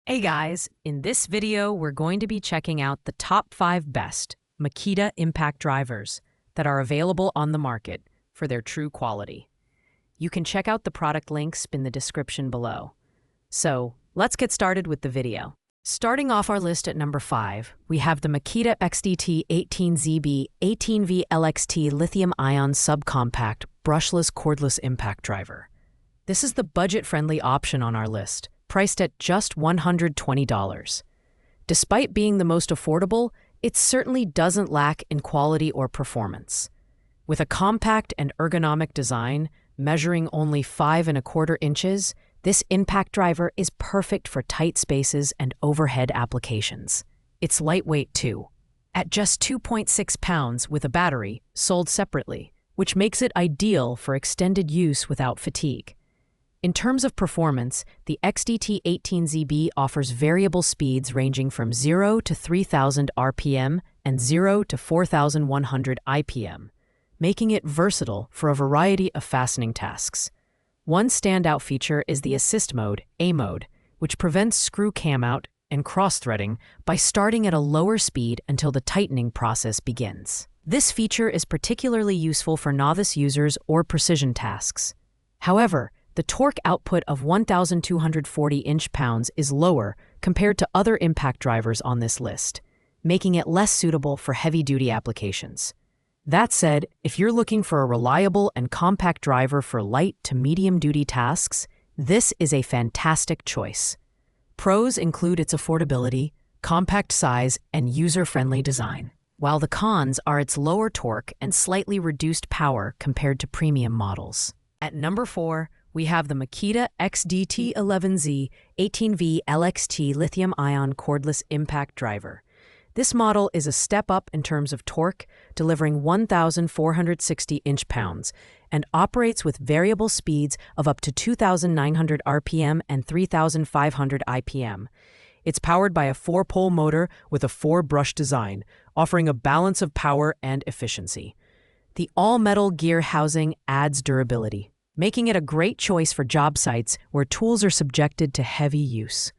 Hey guys, in this video we're going to be checking out the top 5 best Makita impact drivers that are available on the market for their true quality. You can check out the product links in the description below. So let's get started with the video. Starting off our list at number 5, we have the Makita XDT 18ZB 18V LXT lithium-ion subcompact brushless cordless impact driver. This is the budget-friendly option on our list, priced at just $120. Despite being the most affordable, it certainly doesn't lack in quality or performance. With a compact and ergonomic design, measuring only 5¼ inches, this impact driver is perfect for tight spaces and overhead applications. It's lightweight too, at just 2.6 pounds with a battery, sold separately, which makes it ideal for extended use without fatigue. In terms of performance, the XDT 18ZB offers variable speeds ranging from 0 to 3,000 RPM and 0 to 4,100 IPM, making it versatile for a variety of fastening tasks. One standout feature is the Assist Mode, A mode, which prevents screw camout and cross-threading by starting at a lower speed until the tightening process begins. This feature is particularly useful for novice users or precision tasks. However, the torque output of 1,240 inch-pounds is lower compared to other impact drivers on this list, making it less suitable for heavy-duty applications. That said, if you're looking for a reliable and compact driver for light to medium-duty tasks, this is a fantastic choice. Pros include its affordability, compact size, and user-friendly design, while the cons are its lower torque and slightly reduced power compared to premium models. At number 4, we have the Makita XDT 11Z 18V LXT lithium-ion cordless impact driver. This model is a step up in terms of torque, delivering 1,460 inch-pounds, and operates with variable speeds of up to 2,900 RPM and 3,500 IPM. It's powered by a 4-pole motor with a 4-brush design, offering a balance of power and efficiency. The all-metal gear housing adds durability, making it a great choice for job sites where tools are subjected to heavy use.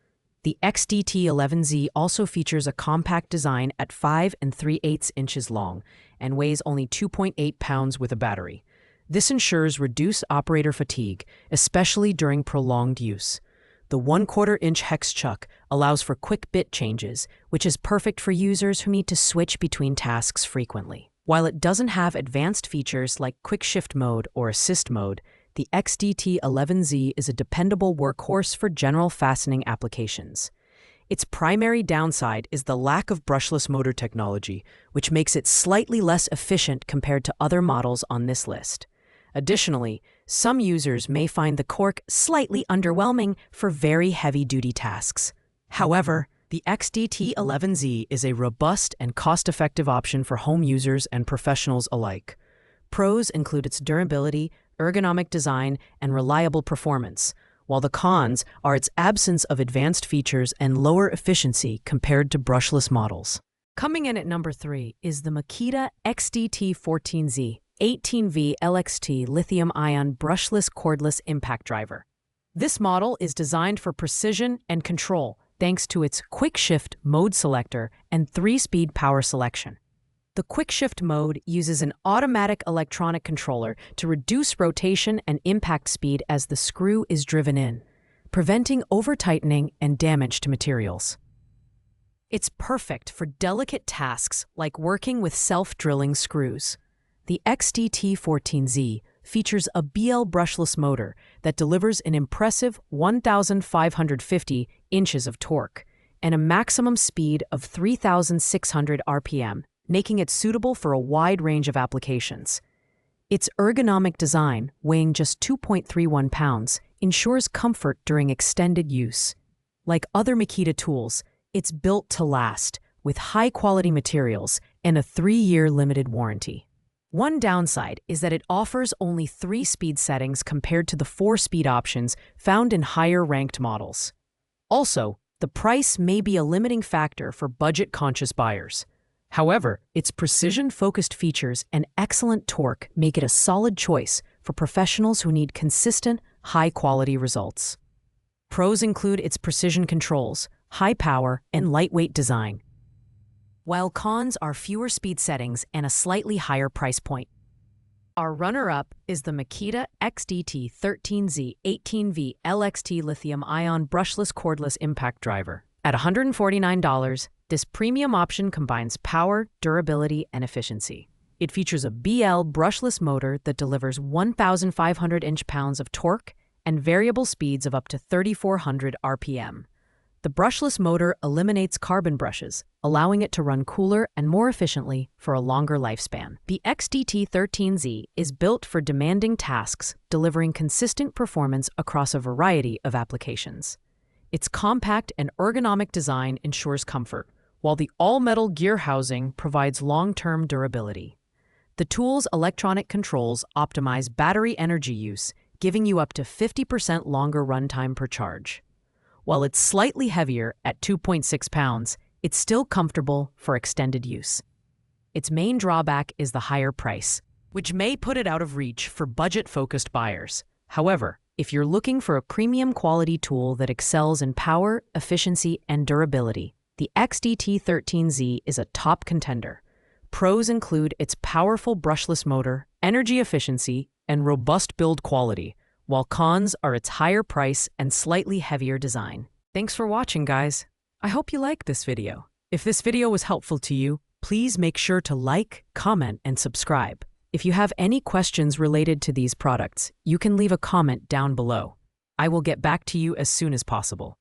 The XDT 11Z also features a compact design at 5 3/8 inches long and weighs only 2.8 pounds with a battery. This ensures reduced operator fatigue, especially during prolonged use. The 1/4 inch hex chuck allows for quick bit changes, which is perfect for users who need to switch between tasks frequently. While it doesn't have advanced features like quick shift mode or assist mode, the XDT 11Z is a dependable workhorse for general fastening applications. Its primary downside is the lack of brushless motor technology, which makes it slightly less efficient compared to other models on this list. Additionally, some users may find the cork slightly underwhelming for very heavy-duty tasks. However, the XDT 11Z is a robust and cost-effective option for home users and professionals alike. Pros include its durability, ergonomic design, and reliable performance, while the cons are its absence of advanced features and lower efficiency compared to brushless models. Coming in at number 3 is the Makita XDT 14Z 18V LXT lithium-ion brushless cordless impact driver. This model is designed for precision and control thanks to its quick shift mode selector and 3-speed power selection. The quick shift mode uses an automatic electronic controller to reduce rotation and impact speed as the screw is driven in, preventing over-tightening and damage to materials. It's perfect for delicate tasks like working with self-drilling screws. The XDT 14Z features a BL brushless motor that delivers an impressive 1,550 inches of torque and a maximum speed of 3,600 RPM, making it suitable for a wide range of applications. Its ergonomic design, weighing just 2.31 pounds, ensures comfort during extended use. Like other Makita tools, it's built to last, with high-quality materials and a 3-year limited warranty. One downside is that it offers only 3 speed settings compared to the 4-speed options found in higher-ranked models. Also, the price may be a limiting factor for budget-conscious buyers. However, its precision-focused features and excellent torque make it a solid choice for professionals who need consistent, high-quality results. Pros include its precision controls, high power, and lightweight design, while cons are fewer speed settings and a slightly higher price point. Our runner-up is the Makita XDT13Z 18V LXT lithium-ion brushless cordless impact driver. At $149, this premium option combines power, durability, and efficiency. It features a BL brushless motor that delivers 1,500 inch-pounds of torque and variable speeds of up to 3,400 RPM. The brushless motor eliminates carbon brushes, allowing it to run cooler and more efficiently for a longer lifespan. The XDT13Z is built for demanding tasks, delivering consistent performance across a variety of applications. Its compact and ergonomic design ensures comfort, while the all-metal gear housing provides long-term durability. The tool's electronic controls optimize battery energy use, giving you up to 50% longer runtime per charge. While it's slightly heavier at 2.6 pounds, it's still comfortable for extended use. Its main drawback is the higher price, which may put it out of reach for budget-focused buyers. However, if you're looking for a premium quality tool that excels in power, efficiency, and durability, the XDT13Z is a top contender. Pros include its powerful brushless motor, energy efficiency, and robust build quality, while cons are its higher price and slightly heavier design. Thanks for watching, guys. I hope you liked this video. If this video was helpful to you, please make sure to like, comment, and subscribe. If you have any questions related to these products, you can leave a comment down below. I will get back to you as soon as possible.